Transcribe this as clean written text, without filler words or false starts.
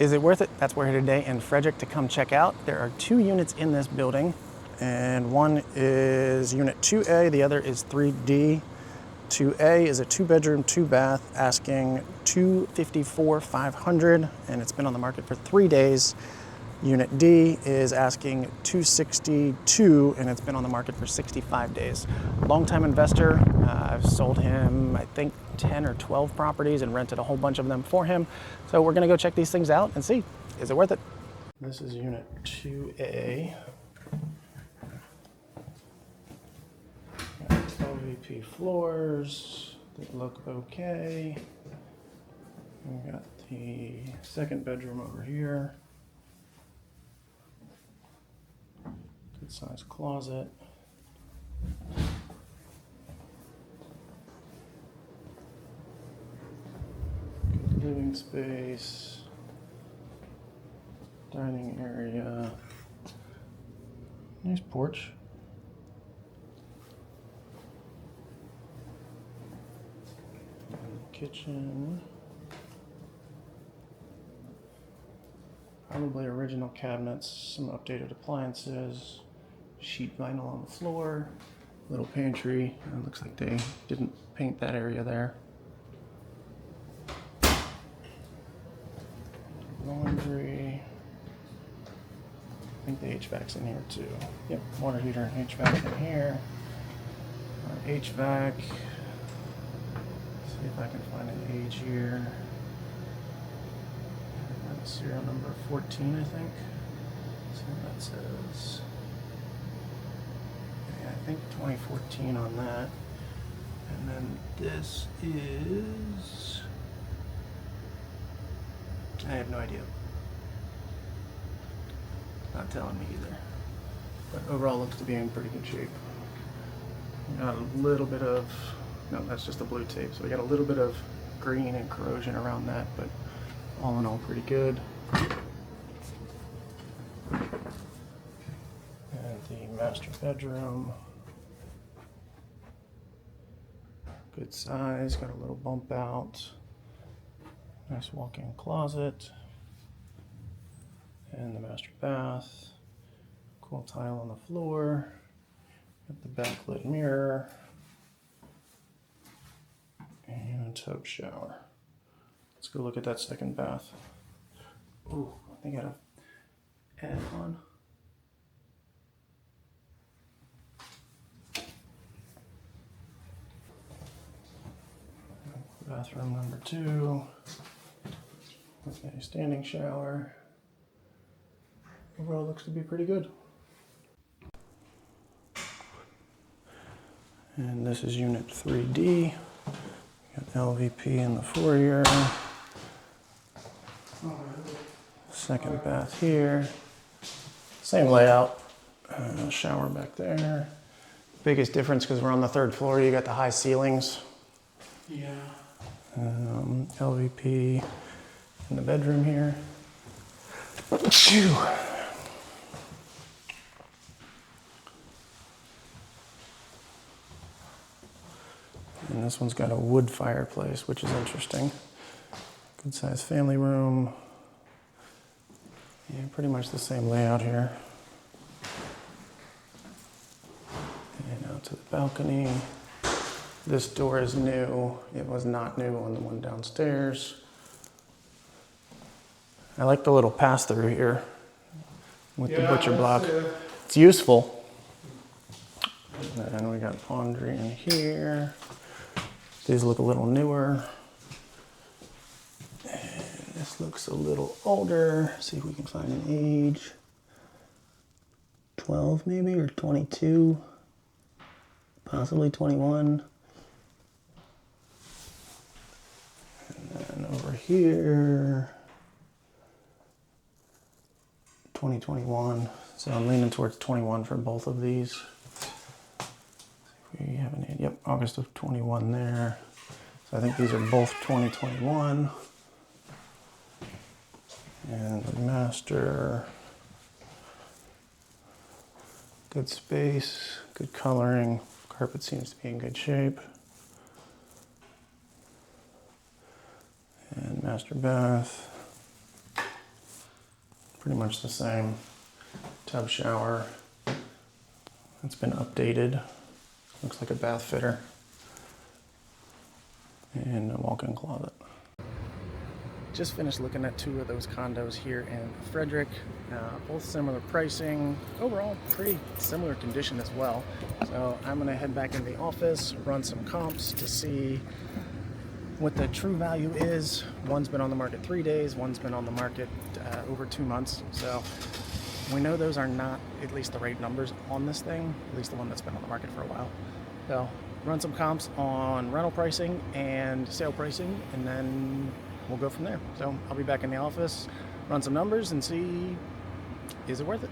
Is it worth it? That's why we're here today in Frederick to come check out. There are 2 units in this building, and one is unit 2A, the other is 3D. 2A is a 2-bedroom, 2-bath, asking $254,500, and it's been on the market for 3 days. Unit D is asking $262,000, and it's been on the market for 65 days. Long-time investor. I've sold him, I think, 10 or 12 properties and rented a whole bunch of them for him. So we're gonna go check these things out and see, is it worth it? This is unit 2A. LVP floors, they look okay. We got the 2nd bedroom over here. Good sized closet. Good living space. Dining area. Nice porch. Kitchen. Probably original cabinets, some updated appliances, sheet vinyl on the floor, little pantry. It looks like they didn't paint that area there. Laundry. I think the HVAC's in here too. Yep, water heater and HVAC in here. HVAC. See if I can find an age here. Serial number 14, I think. See what that says. Yeah, I think 2014 on that. And then this is... I have no idea. Not telling me either. But overall looks to be in pretty good shape. Got a little bit of... No, that's just the blue tape. So we got a little bit of green and corrosion around that, but all in all, pretty good. And the master bedroom. Good size, got a little bump out. Nice walk-in closet. And the master bath. Cool tile on the floor. Got the backlit mirror. And a tub shower. Let's go look at that 2nd bath. Ooh, they got a add-on. Bathroom number 2 with a standing shower. Overall looks to be pretty good. And this is unit 3D. Got LVP in the foyer. 2nd bath here. Same layout. Shower back there. Biggest difference because we're on the 3rd floor, you got the high ceilings. Yeah. LVP in the bedroom here. And this one's got a wood fireplace, which is interesting. Good sized family room. Yeah, pretty much the same layout here. And out to the balcony. This door is new. It was not new on the one downstairs. I like the little pass-through here with the butcher block. It's useful. And then we got laundry in here. These look a little newer. And this looks a little older. See if we can find an age. 12 maybe, or 22. Possibly 21. And then over here, 2021. So I'm leaning towards 21 for both of these. We have an, yep, August of 21 there. So I think these are both 2021. And the master, good space, good coloring. Carpet seems to be in good shape. And master bath. pretty much the same. Tub shower. It's been updated. Looks like a bath fitter. And a walk-in closet. Just finished looking at 2 of those condos here in Frederick. Both similar pricing. Overall, pretty similar condition as well. So I'm gonna head back in the office, run some comps to see what the true value is. One's been on the market 3 days, one's been on the market over 2 months. So we know those are not at least the right numbers on this thing, at least the one that's been on the market for a while. So run some comps on rental pricing and sale pricing, and then we'll go from there. So I'll be back in the office, run some numbers and see, is it worth it?